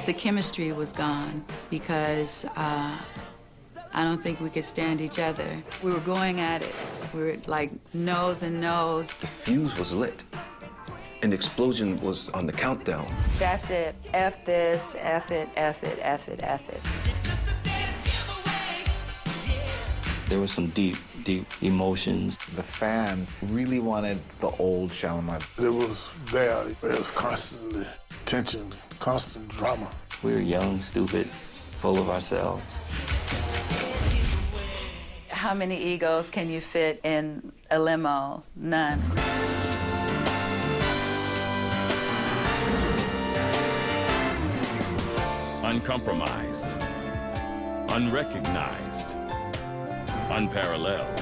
the chemistry was gone because I don't think we could stand each other. We were going at it. We were like nose and nose. The fuse was lit. An explosion was on the countdown. That's it. F this, F it, F it, F it, F it. There were some deep emotions. The fans really wanted the old Shalamar. It was there. It was constantly tension, constant drama. We were young, stupid, full of ourselves. How many egos can you fit in a limo? None. Uncompromised, unrecognized, unparalleled,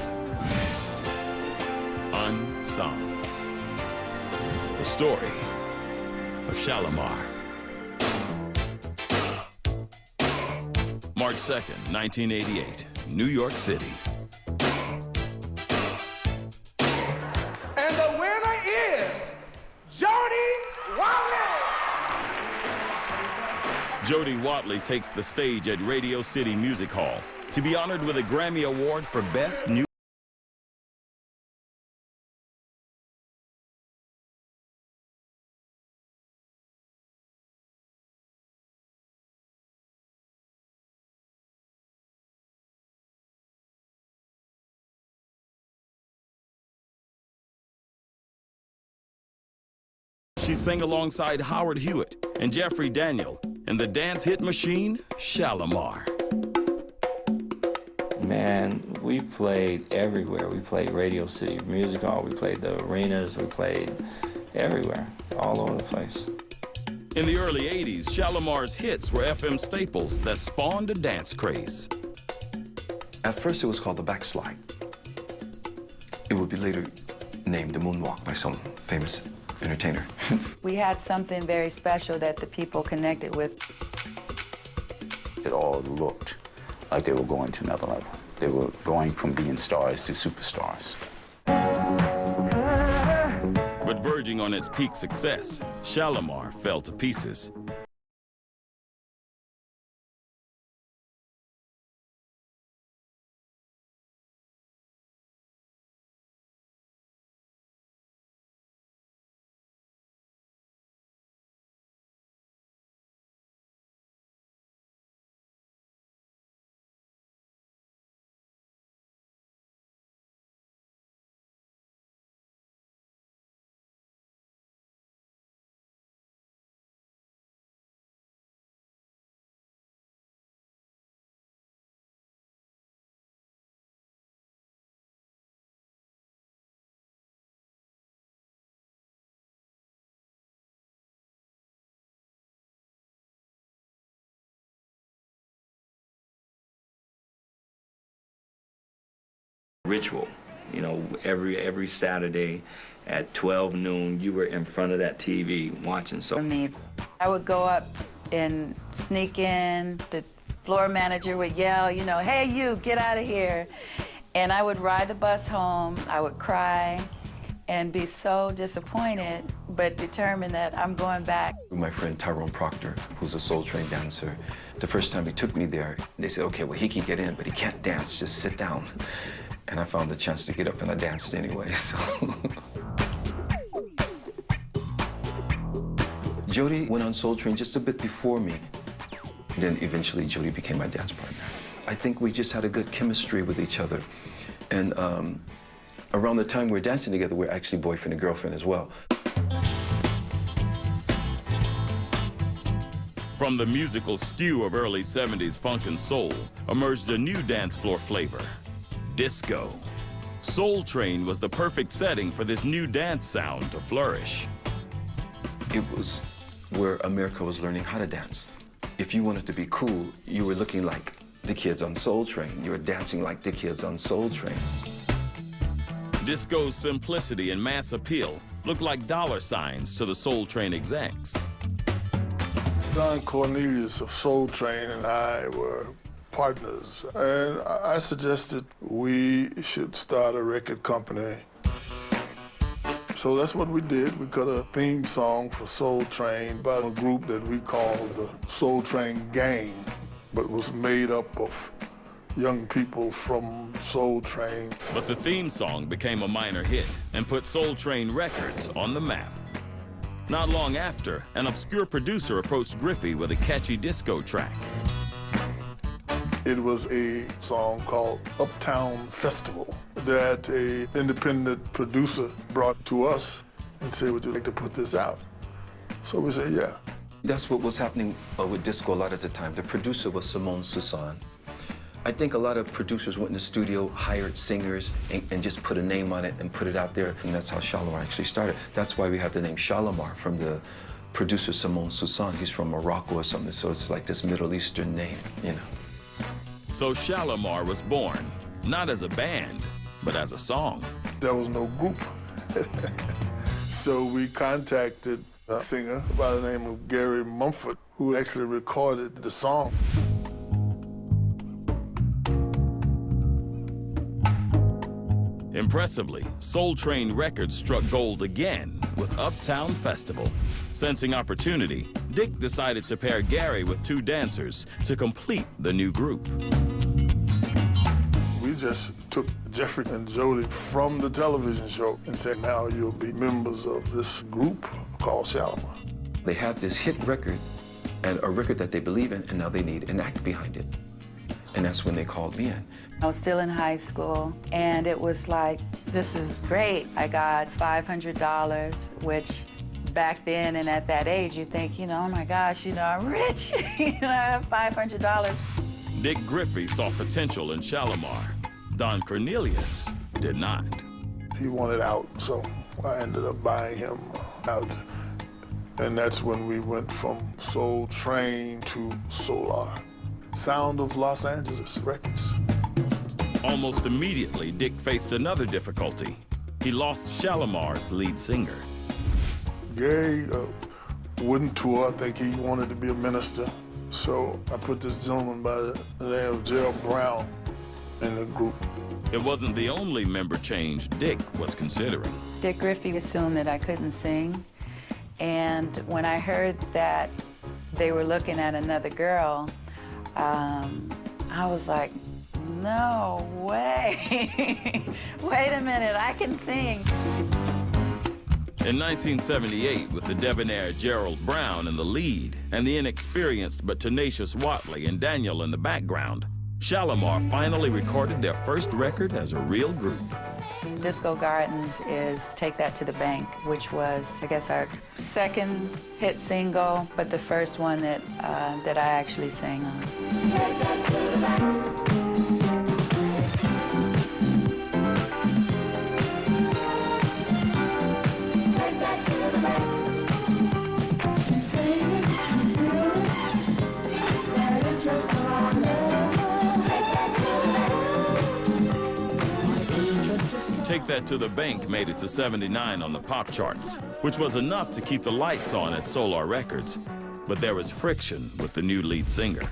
unsung. The story of Shalamar. March 2nd, 1988, New York City. And the winner is Jody Watley. Jody Watley takes the stage at Radio City Music Hall to be honored with a Grammy Award for Best New. She sang alongside Howard Hewett and Jeffrey Daniel in the dance hit machine, Shalamar. Man, we played everywhere. We played Radio City Music Hall, we played the arenas, we played everywhere, all over the place. In the early 80s, Shalamar's hits were FM staples that spawned a dance craze. At first, it was called the backslide. It would be later named the moonwalk by some famous entertainer. We had something very special that the people connected with. It all looked like they were going to another level. They were going from being stars to superstars. But verging on its peak success, Shalamar fell to pieces. Ritual, you know, every Saturday at 12 noon, you were in front of that TV watching. So I would go up and sneak in. The floor manager would yell, you know, hey, you, get out of here. And I would ride the bus home. I would cry and be so disappointed, but determined that I'm going back. My friend Tyrone Proctor, who's a Soul Train dancer, the first time he took me there, they said, okay, well, he can get in, but he can't dance, just sit down. And I found the chance to get up and I danced anyway, so. Jody went on Soul Train just a bit before me. Then eventually Jody became my dance partner. I think we just had a good chemistry with each other. And around the time we were dancing together, we were actually boyfriend and girlfriend as well. From the musical stew of early 70s funk and soul emerged a new dance floor flavor. Disco. Soul Train was the perfect setting for this new dance sound to flourish. It was where America was learning how to dance. If you wanted to be cool, you were looking like the kids on Soul Train. You were dancing like the kids on Soul Train. Disco's simplicity and mass appeal looked like dollar signs to the Soul Train execs. Don Cornelius of Soul Train and I were partners, and I suggested we should start a record company. So that's what we did. We cut a theme song for Soul Train by a group that we called the Soul Train Gang, but was made up of young people from Soul Train. But the theme song became a minor hit and put Soul Train Records on the map. Not long after, an obscure producer approached Griffey with a catchy disco track. It was a song called Uptown Festival that an independent producer brought to us and said, would you like to put this out? So we said, yeah. That's what was happening with disco a lot at the time. The producer was Simone Susan. I think a lot of producers went in the studio, hired singers, and just put a name on it and put it out there. And that's how Shalamar actually started. That's why we have the name Shalamar from the producer Simone Susan. He's from Morocco or something, so it's like this Middle Eastern name, you know. So Shalamar was born, not as a band, but as a song. There was no group. So we contacted a singer by the name of Gary Mumford, who actually recorded the song. Impressively, Soul Train Records struck gold again with Uptown Festival. Sensing opportunity, Dick decided to pair Gary with two dancers to complete the new group. We just took Jeffrey and Jody from the television show and said, now you'll be members of this group called Shalamar. They have this hit record, and a record that they believe in, and now they need an act behind it. And that's when they called me in. I was still in high school, and it was like, this is great. I got $500, which back then and at that age, you think, you know, oh my gosh, you know, I'm rich. You know, I have $500. Dick Griffey saw potential in Shalamar. Don Cornelius did not. He wanted out, so I ended up buying him out. And that's when we went from Soul Train to Solar. Sound of Los Angeles Records. Almost immediately, Dick faced another difficulty. He lost Shalamar's lead singer. Gary wouldn't tour. I think he wanted to be a minister. So I put this gentleman by the name of Gerald Brown in the group. It wasn't the only member change Dick was considering. Dick Griffey assumed that I couldn't sing. And when I heard that they were looking at another girl, I was like, no way. Wait a minute, I can sing. In 1978, with the debonair Gerald Brown in the lead and the inexperienced but tenacious Watley and Daniel in the background, Shalamar finally recorded their first record as a real group. Disco Gardens is Take That to the Bank, which was, I guess, our second hit single, but the first one that I actually sang on. Take that to the bank. Take that to the bank. You say it, you feel it, that interest in our love. Take that to the bank. Take That to the Bank made it to 79 on the pop charts, which was enough to keep the lights on at Solar Records. But there was friction with the new lead singer.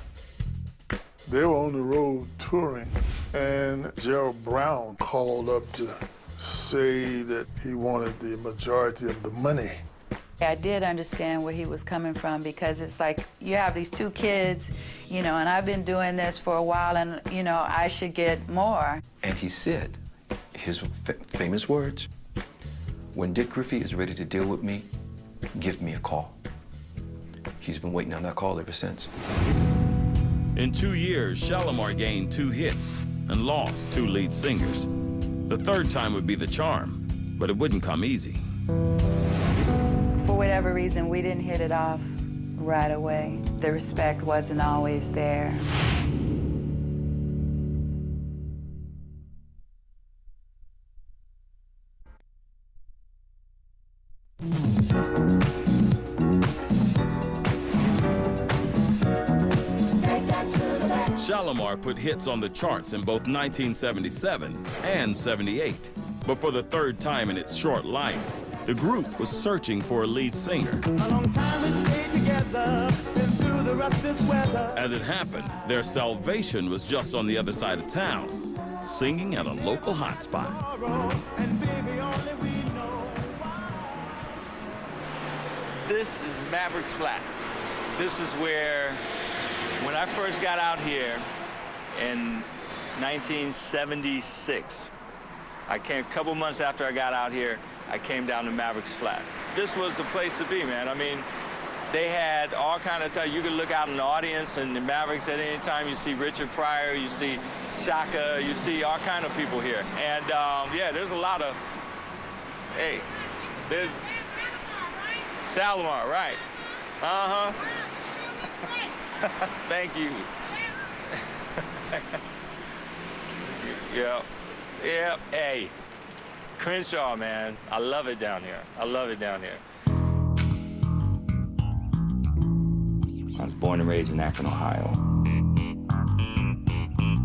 They were on the road touring, and Gerald Brown called up to say that he wanted the majority of the money. I did understand where he was coming from, because it's like, you have these two kids, you know, and I've been doing this for a while, and, you know, I should get more. And he said his famous words, when Dick Griffey is ready to deal with me, give me a call. He's been waiting on that call ever since. In 2 years, Shalamar gained 2 hits and lost 2 lead singers. The third time would be the charm, but it wouldn't come easy. For whatever reason, we didn't hit it off right away. The respect wasn't always there. Shalamar put hits on the charts in both 1977 and 78. But for the third time in its short life, the group was searching for a lead singer. As it happened, their salvation was just on the other side of town, singing at a local hotspot. This is Mavericks Flat. This is where, when I first got out here in 1976, I came a couple months after I got out here, I came down to Mavericks Flat. This was the place to be, man. I mean, they had all kind of time. You could look out in the audience and the Mavericks at any time. You see Richard Pryor, you see Shaka, you see all kind of people here. And yeah, there's a lot of, hey, there's Shalamar, right? Uh-huh. Thank you. Yeah, yeah, hey. Crenshaw, man, I love it down here. I love it down here. I was born and raised in Akron, Ohio.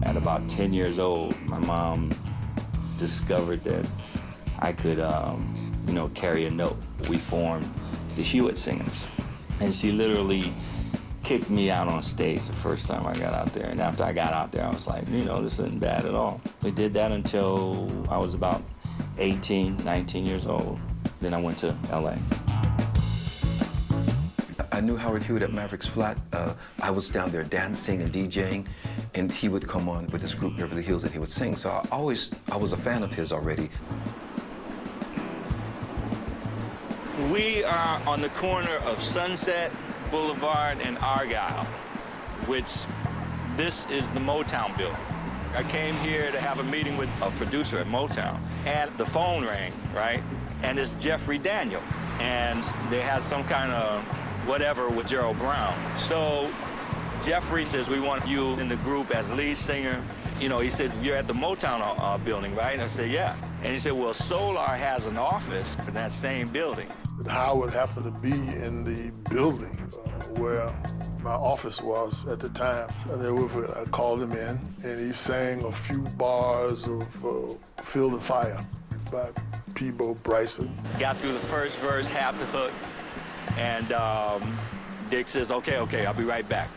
At about 10 years old, my mom discovered that I could, you know, carry a note. We formed the Hewett Singers. And she literally kicked me out on stage the first time I got out there. And after I got out there, I was like, you know, this isn't bad at all. We did that until I was about 18, 19 years old. Then I went to LA. I knew Howard Hewett at Mavericks Flat. I was down there dancing and DJing, and he would come on with his group Beverly Hills and he would sing. So I was a fan of his already. We are on the corner of Sunset Boulevard and Argyle, which this is the Motown building. I came here to have a meeting with a producer at Motown, and the phone rang, right? And it's Jeffrey Daniel, and they had some kind of whatever with Gerald Brown. So Jeffrey says, we want you in the group as lead singer. You know, he said, you're at the Motown building, right? And I said, yeah. And he said, well, Solar has an office in that same building. Howard happened to be in the building where my office was at the time. So I called him in, and he sang a few bars of Feel the Fire by Peabo Bryson. Got through the first verse, half the hook, and Dick says, okay, I'll be right back.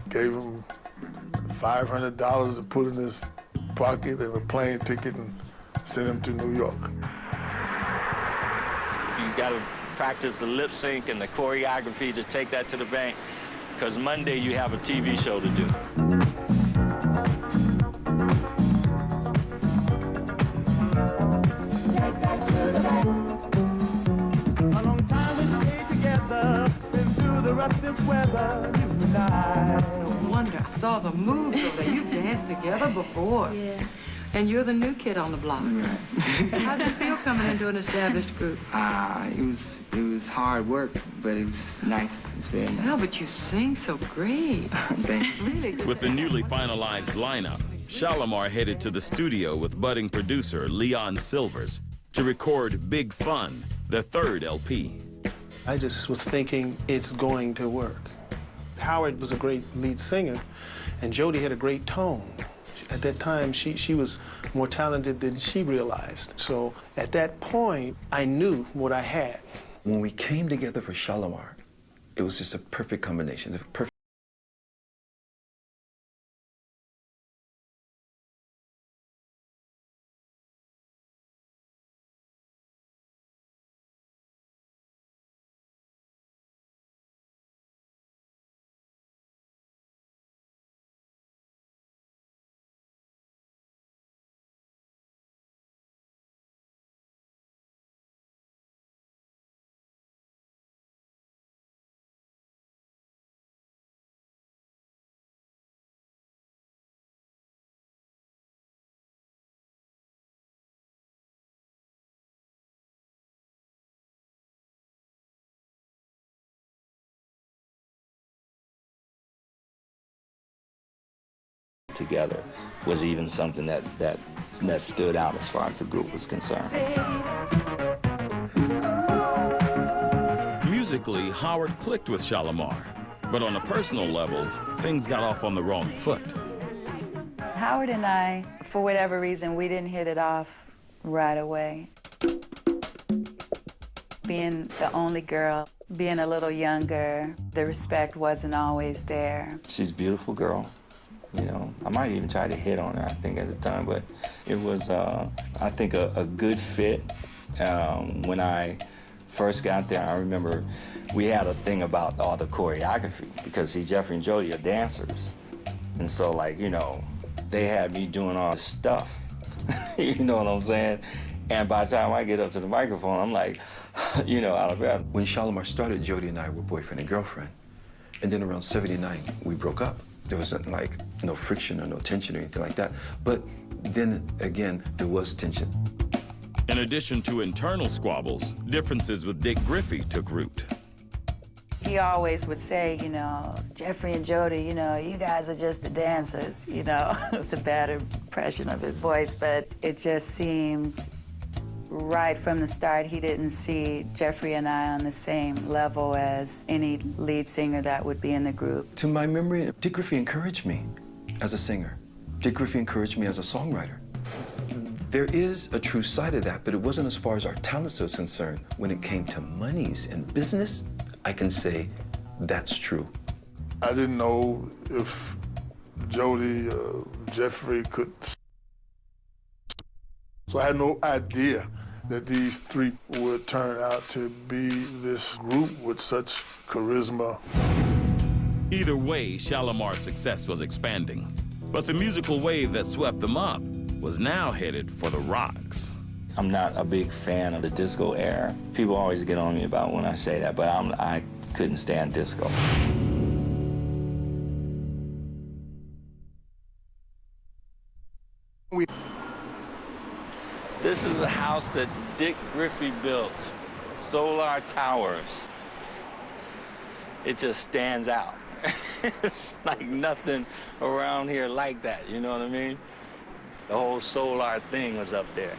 Gave him $500 to put in his pocket and a plane ticket and sent him to New York. You gotta practice the lip sync and the choreography to take that to the bank, because Monday you have a TV show to do. Take that to the bank. A long time we stayed together, been through the roughest weather, you and I. No wonder I saw the moves over there. You've danced together before. Yeah. And you're the new kid on the block. Right. How'd you feel coming into an established group? It was hard work, but it was nice. It's very nice. No, but you sing so great. Thank you. Really good. With the newly finalized lineup, Shalamar headed to the studio with budding producer Leon Silvers to record Big Fun, the third LP. I just was thinking it's going to work. Howard was a great lead singer, and Jody had a great tone. At that time, she was more talented than she realized. So at that point, I knew what I had. When we came together for Shalamar, it was just a perfect combination. The perfect Together was even something that stood out as far as the group was concerned. Musically, Howard clicked with Shalamar, but on a personal level, things got off on the wrong foot. Howard and I, for whatever reason, we didn't hit it off right away. Being the only girl, being a little younger, the respect wasn't always there. She's a beautiful girl. You know, I might even try to hit on her, I think, at the time, but it was, I think, a good fit. When I First got there, I remember we had a thing about all the choreography because see, Jeffrey and Jody are dancers. And so like, you know, they had me doing all this stuff. You know what I'm saying? And by the time I get up to the microphone, I'm like, you know, out of breath. When Shalamar started, Jody and I were boyfriend and girlfriend. And then around 79, we broke up. There wasn't like no friction or no tension or anything like that. But then again, there was tension. In addition to internal squabbles, differences with Dick Griffey took root. He always would say, you know, Jeffrey and Jody, you know, you guys are just the dancers, you know. It's a bad impression of his voice, but it just seemed right from the start he didn't see Jeffrey and I on the same level as any lead singer that would be in the group. To my memory, Dick Griffey encouraged me as a singer. Dick Griffey encouraged me as a songwriter. There is a true side of that, but it wasn't as far as our talents was concerned. When it came to monies and business, I can say that's true. I didn't know if Jody, Jeffrey could. So I had no idea that these three would turn out to be this group with such charisma. Either way, Shalamar's success was expanding. But the musical wave that swept them up was now headed for the rocks. I'm not a big fan of the disco era. People always get on me about when I say that, but I couldn't stand disco. This is a house that Dick Griffey built, Solar Towers. It just stands out. It's like nothing around here like that, you know what I mean? The whole Solar thing was up there.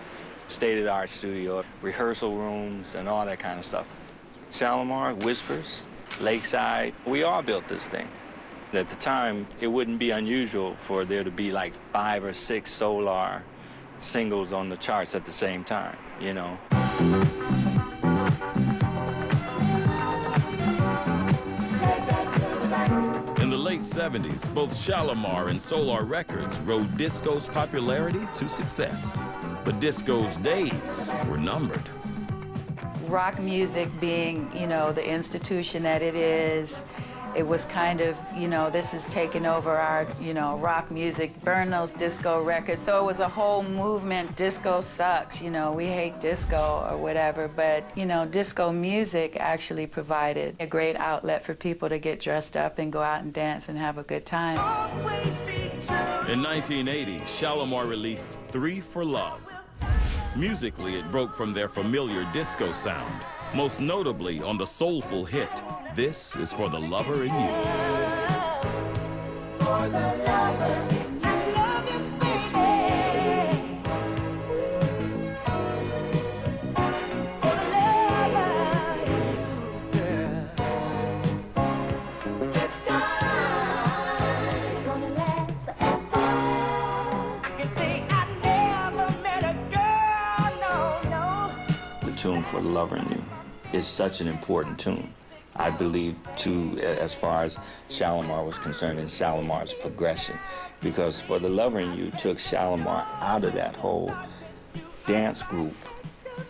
State-of-the-art studio, rehearsal rooms, and all that kind of stuff. Shalamar, Whispers, Lakeside, we all built this thing. At the time, it wouldn't be unusual for there to be like 5 or 6 Solar singles on the charts at the same time, you know. In the late 70s, both Shalamar and Solar Records rode disco's popularity to success. But disco's days were numbered. Rock music being, you know, the institution that it is, it was kind of, you know, this is taking over our, you know, rock music, burn those disco records. So it was a whole movement, disco sucks, you know, we hate disco or whatever. But, you know, disco music actually provided a great outlet for people to get dressed up and go out and dance and have a good time. In 1980, Shalamar released 3 for Love. Musically, it broke from their familiar disco sound, most notably on the soulful hit, This Is For the Lover in You. For the lover in you. Love you, baby. For the lover in you, girl. This time is gonna last forever. I can say I never met a girl, no. The tune For the Lover in You is such an important tune. I believe, too, as far as Shalamar was concerned in Shalamar's progression, because For the Lover in You took Shalamar out of that whole dance group,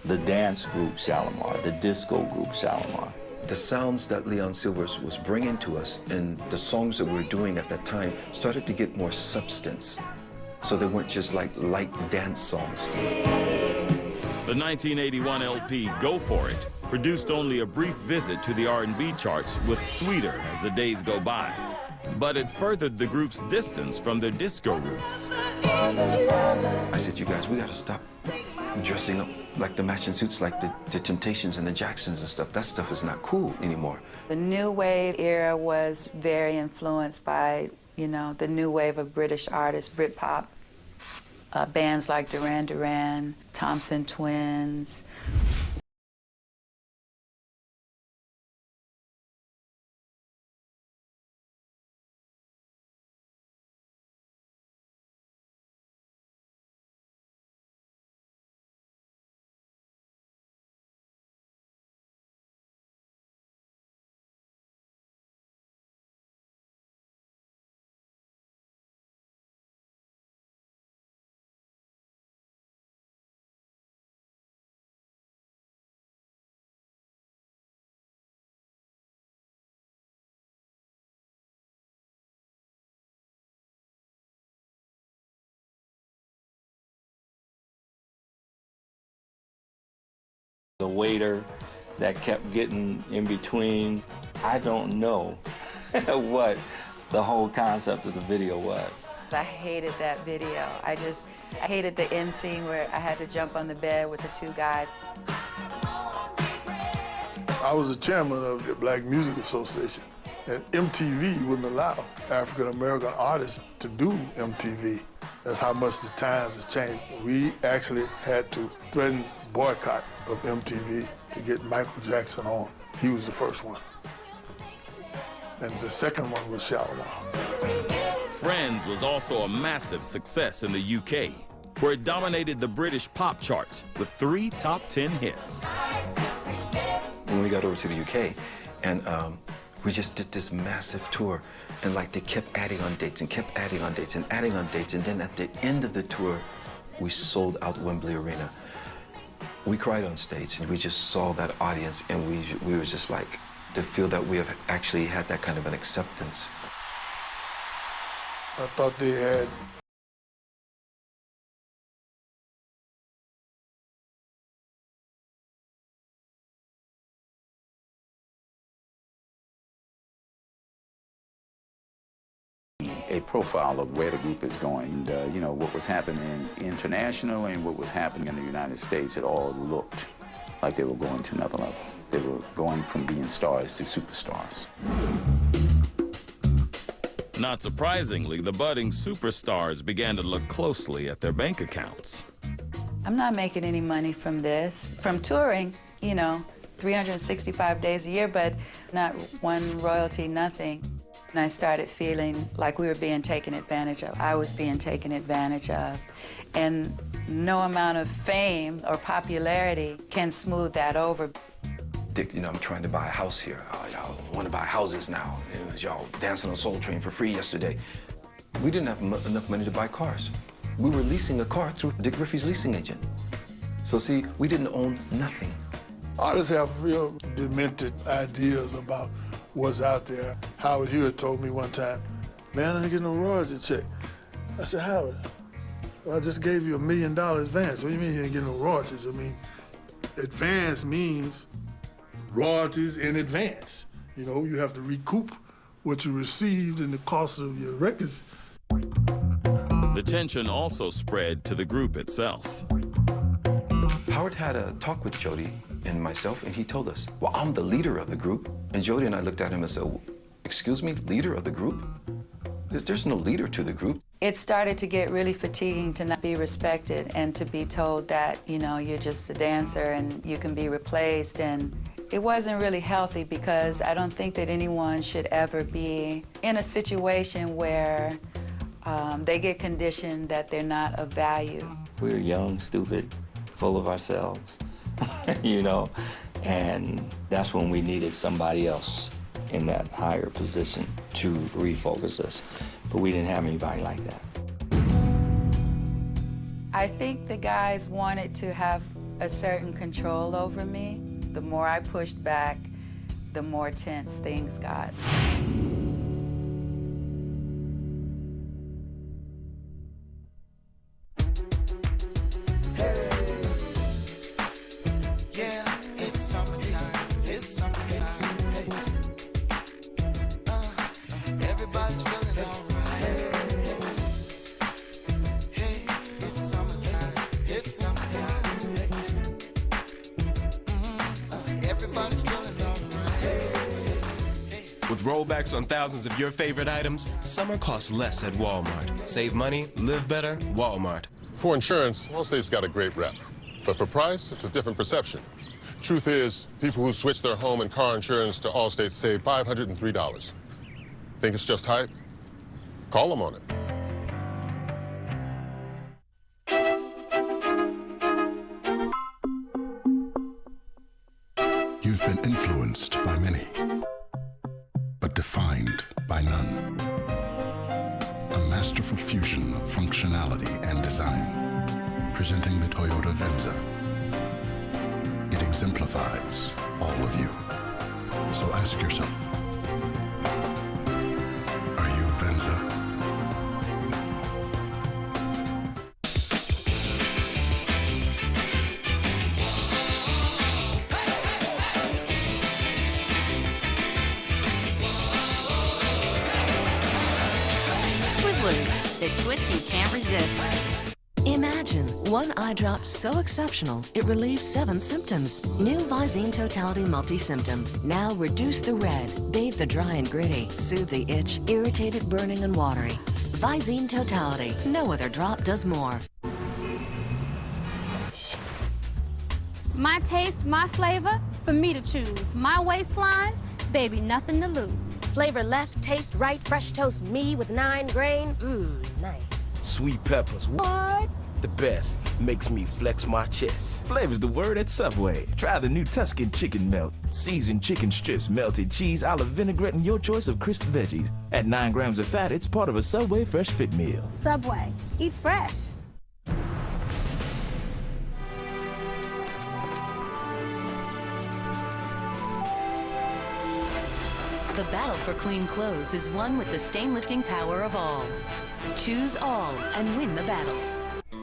the dance group Shalamar, the disco group Shalamar. The sounds that Leon Silvers was bringing to us and the songs that we were doing at that time started to get more substance. So they weren't just like light dance songs. The 1981 LP, Go For It, produced only a brief visit to the R&B charts with Sweeter as the days go by. But it furthered the group's distance from their disco roots. I said, you guys, we gotta stop dressing up like the matching suits like the Temptations and the Jacksons and stuff. That stuff is not cool anymore. The new wave era was very influenced by, you know, the new wave of British artists, Britpop. Bands like Duran Duran, Thompson Twins, The waiter that kept getting in between. I don't know what the whole concept of the video was. I hated that video. I hated the end scene where I had to jump on the bed with the two guys. I was the chairman of the Black Music Association, and MTV wouldn't allow African American artists to do MTV. That's how much the times have changed. We actually had to threaten boycott of MTV to get Michael Jackson on. He was the first one. And the second one was Shalamar. Friends was also a massive success in the UK, where it dominated the British pop charts with 3 top 10 hits. When we got over to the UK, and we just did this massive tour, and like they kept adding on dates and kept adding on dates and adding on dates, and then at the end of the tour, we sold out Wembley Arena. We cried on stage, and we just saw that audience, and we were just like, to feel that we have actually had that kind of an acceptance. I thought they had a profile of where the group is going. And, you know, what was happening internationally and what was happening in the United States, it all looked like they were going to another level. They were going from being stars to superstars. Not surprisingly, the budding superstars began to look closely at their bank accounts. I'm not making any money from this, from touring, you know, 365 days a year, but not one royalty, nothing. And I started feeling like we were being taken advantage of. I was being taken advantage of. And no amount of fame or popularity can smooth that over. Dick, you know, I'm trying to buy a house here. Y'all want to buy houses now. Y'all dancing on Soul Train for free yesterday. We didn't have enough money to buy cars. We were leasing a car through Dick Griffey's leasing agent. So see, we didn't own nothing. Artists have real demented ideas about what's out there. Howard Hewett told me one time, man, I ain't getting no royalty check. I said, Howard, well, I just gave you $1 million advance. What do you mean you ain't getting no royalties? I mean, advance means royalties in advance. You know, you have to recoup what you received in the cost of your records. The tension also spread to the group itself. Howard had a talk with Jody and myself, and he told us, well, I'm the leader of the group. And Jody and I looked at him and said, excuse me, leader of the group? There's no leader to the group. It started to get really fatiguing to not be respected and to be told that, you know, you're just a dancer and you can be replaced. And it wasn't really healthy because I don't think that anyone should ever be in a situation where they get conditioned that they're not of value. We were young, stupid, full of ourselves, you know, and that's when we needed somebody else in that higher position to refocus us. But we didn't have anybody like that. I think the guys wanted to have a certain control over me. The more I pushed back, the more tense things got. With rollbacks on thousands of your favorite items, summer costs less at Walmart. Save money, live better, Walmart. For insurance, Allstate's got a great rep. But for price, it's a different perception. Truth is, people who switch their home and car insurance to Allstate save $503. Think it's just hype? Call them on it. You've been influenced by many, but defined by none. A masterful fusion of functionality and design, presenting the Toyota Venza. It exemplifies all of you. So ask yourself, are you Venza? loose. The twist you can't resist. Imagine one eye drop so exceptional it relieves 7 symptoms. New Visine Totality Multi-Symptom. Now reduce the red, bathe the dry and gritty, soothe the itch, irritated, burning, and watery. Visine Totality. No other drop does more. My taste, my flavor, for me to choose. My waistline, baby, nothing to lose. Flavor left, taste right, fresh toast me with 9 grain. Nice. Sweet peppers. What? The best. Makes me flex my chest. Flavor's the word at Subway. Try the new Tuscan Chicken Melt. Seasoned chicken strips, melted cheese, olive vinaigrette, and your choice of crisp veggies. At 9 grams of fat, it's part of a Subway Fresh Fit meal. Subway. Eat fresh. The battle for clean clothes is won with the stain-lifting power of all. Choose all and win the battle.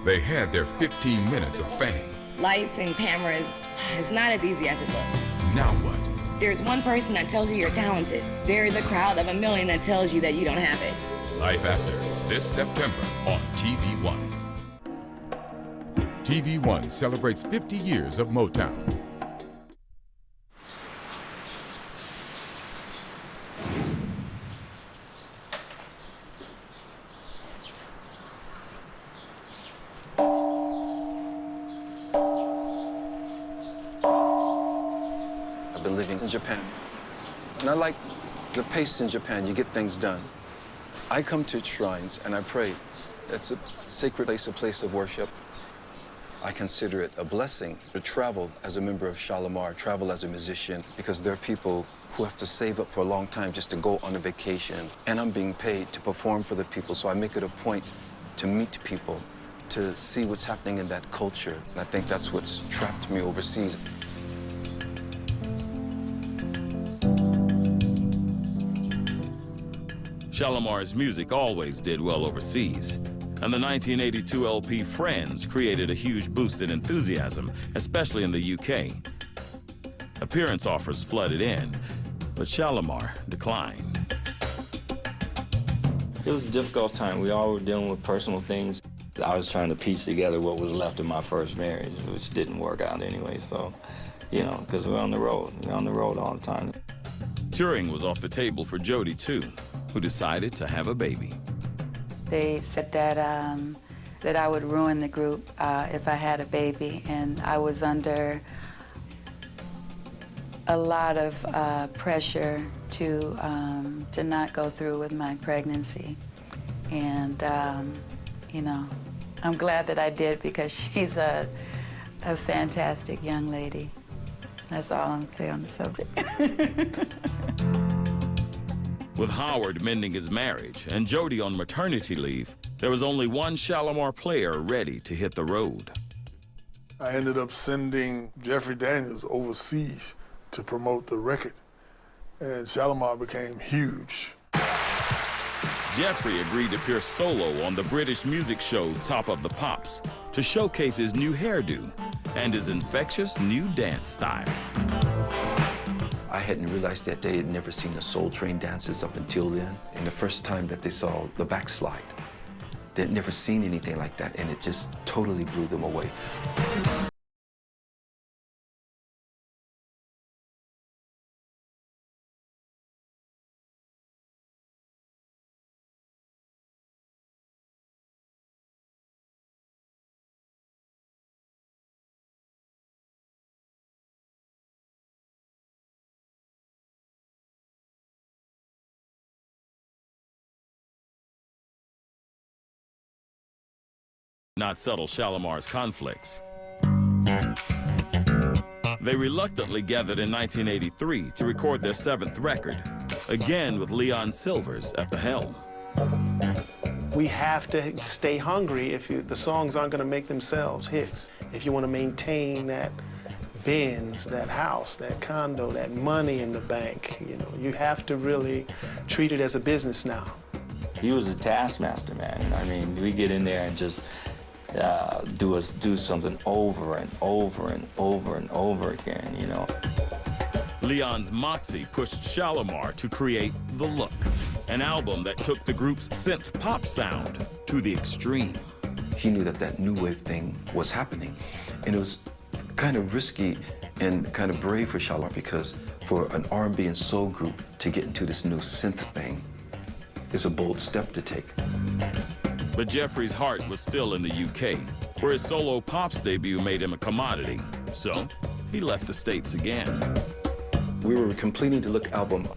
They had their 15 minutes of fame. Lights and cameras, it's not as easy as it looks. Now what? There's one person that tells you you're talented. There is a crowd of 1 million that tells you that you don't have it. Life After, this September on TV One. TV One celebrates 50 years of Motown. In Japan. And I like the pace in Japan. You get things done. I come to shrines and I pray. It's a sacred place, a place of worship. I consider it a blessing to travel as a member of Shalamar, travel as a musician, because there are people who have to save up for a long time just to go on a vacation. And I'm being paid to perform for the people, so I make it a point to meet people, to see what's happening in that culture. And I think that's what's trapped me overseas. Shalamar's music always did well overseas, and the 1982 LP Friends created a huge boost in enthusiasm, especially in the UK. Appearance offers flooded in, but Shalamar declined. It was a difficult time. We all were dealing with personal things. I was trying to piece together what was left of my first marriage, which didn't work out anyway, so, you know, because we're on the road. We're on the road all the time. Touring was off the table for Jody, too, who decided to have a baby. They said that, that I would ruin the group if I had a baby, and I was under a lot of pressure to not go through with my pregnancy. And, you know, I'm glad that I did, because she's a fantastic young lady. That's all I'm saying on the subject. With Howard mending his marriage and Jody on maternity leave, there was only one Shalamar player ready to hit the road. I ended up sending Jeffrey Daniels overseas to promote the record, and Shalamar became huge. Jeffrey agreed to appear solo on the British music show Top of the Pops to showcase his new hairdo and his infectious new dance style. I hadn't realized that they had never seen the Soul Train dances up until then. And the first time that they saw the backslide, they'd never seen anything like that, and it just totally blew them away. Not settle Shalamar's conflicts. They reluctantly gathered in 1983 to record their 7th record, again with Leon Silvers at the helm. We have to stay hungry if the songs aren't going to make themselves hits. If you want to maintain that Benz, that house, that condo, that money in the bank, you know, you have to really treat it as a business now. He was a taskmaster, man. I mean, we get in there and just do something over and over and over and over again, you know. Leon's moxie pushed Shalamar to create The Look, an album that took the group's synth pop sound to the extreme. He knew that that new wave thing was happening, and it was kind of risky and kind of brave for Shalamar, because for an R&B and soul group to get into this new synth thing is a bold step to take. But Jeffrey's heart was still in the UK, where his solo pops debut made him a commodity. So he left the States again. We were completing the Look album,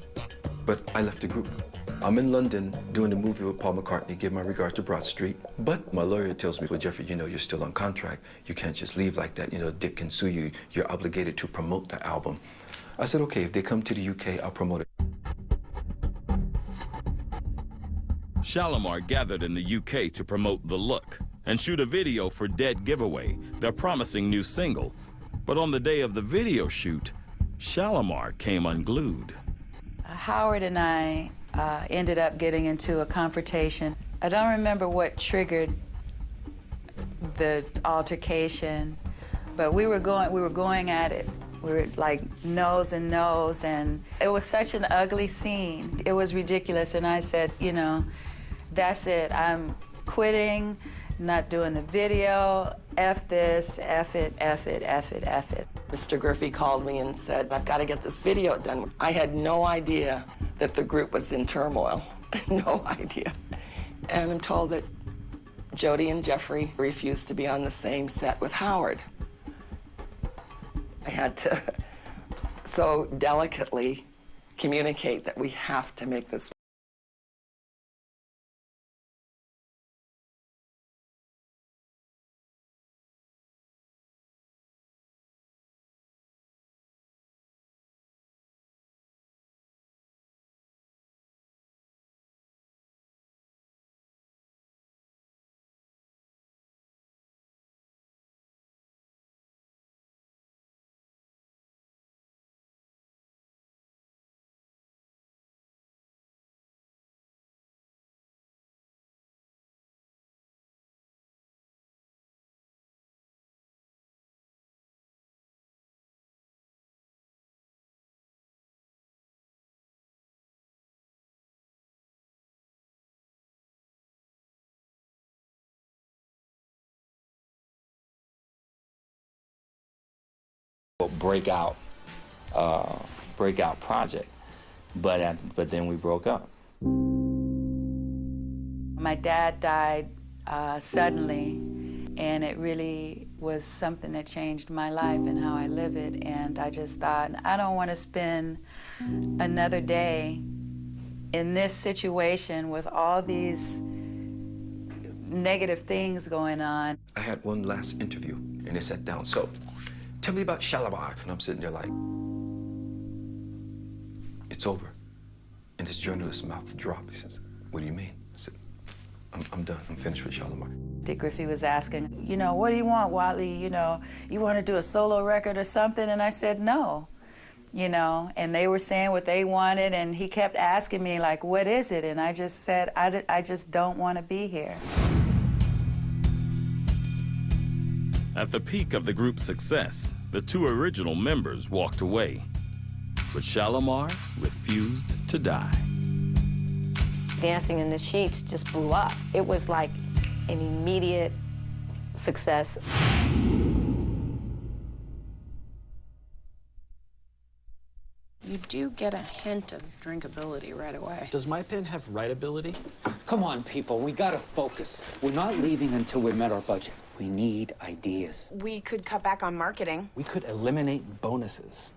but I left the group. I'm in London doing a movie with Paul McCartney, give my regards to Broad Street. But my lawyer tells me, well, Jeffrey, you know, you're still on contract. You can't just leave like that. You know, Dick can sue you. You're obligated to promote the album. I said, okay, if they come to the UK, I'll promote it. Shalamar gathered in the UK to promote The Look and shoot a video for Dead Giveaway, their promising new single. But on the day of the video shoot, Shalamar came unglued. Howard and I ended up getting into a confrontation. I don't remember what triggered the altercation, but we were going at it. We were like nose and nose, and it was such an ugly scene. It was ridiculous, and I said, you know, that's it. I'm quitting, not doing the video. F this, F it, F it, F it, F it. Mr. Griffey called me and said, I've got to get this video done. I had no idea that the group was in turmoil. No idea. And I'm told that Jody and Jeffrey refused to be on the same set with Howard. I had to so delicately communicate that we have to make this. breakout project, but then we broke up. My dad died suddenly, and it really was something that changed my life and how I live it. And I just thought, I don't want to spend another day in this situation with all these negative things going on. I had one last interview, and they sat down. So, tell me about Shalamar. And I'm sitting there like, it's over. And this journalist's mouth dropped. He says, what do you mean? I said, I'm done. I'm finished with Shalamar. Dick Griffey was asking, you know, what do you want, Watley? You know, you want to do a solo record or something? And I said, no. You know, and they were saying what they wanted, and he kept asking me, like, what is it? And I just said, I just don't want to be here. At the peak of the group's success, the two original members walked away. But Shalamar refused to die. Dancing in the Sheets just blew up. It was like an immediate success. You do get a hint of drinkability right away. Does my pen have writability? Come on, people, we gotta focus. We're not leaving until we've met our budget. We need ideas. We could cut back on marketing. We could eliminate bonuses.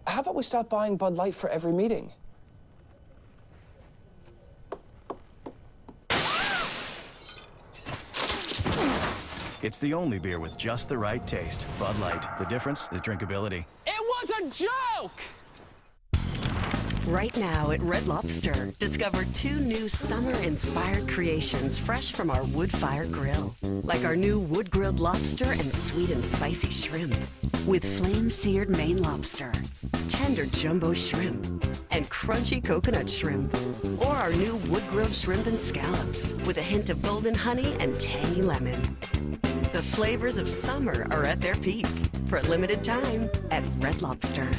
How about we stop buying Bud Light for every meeting? It's the only beer with just the right taste. Bud Light. The difference is drinkability. It was a joke! Right now at Red Lobster, discover 2 new summer-inspired creations fresh from our wood-fire grill. Like our new wood-grilled lobster and sweet and spicy shrimp. With flame-seared Maine lobster, tender jumbo shrimp, and crunchy coconut shrimp. Or our new wood-grilled shrimp and scallops with a hint of golden honey and tangy lemon. The flavors of summer are at their peak. For a limited time at Red Lobster.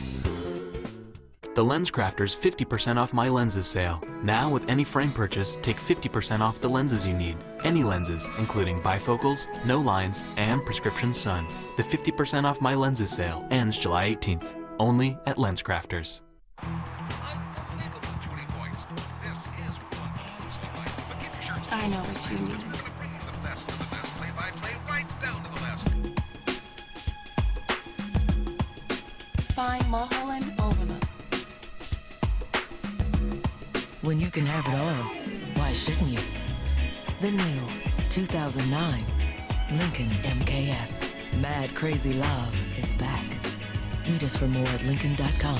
The LensCrafters 50% off my lenses sale. Now with any frame purchase, take 50% off the lenses you need. Any lenses, including bifocals, no lines, and prescription sun. The 50% off my lenses sale ends July 18th. Only at LensCrafters. I know what you need. Find Mulholland Overlook. When you can have it all, why shouldn't you? The new 2009 Lincoln MKS. Mad Crazy Love is back. Meet us for more at Lincoln.com.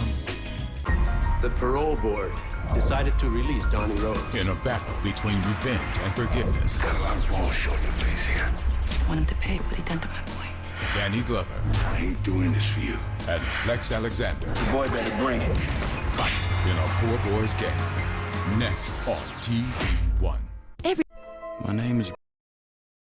The parole board decided to release Donnie Rose. In a battle between revenge and forgiveness. Got a lot of bullshit on your face here. I want him to pay what he done to my boy. Danny Glover. I ain't doing this for you. And Flex Alexander. The boy better bring it. Fight in a poor boy's game. Next on TV1. My name is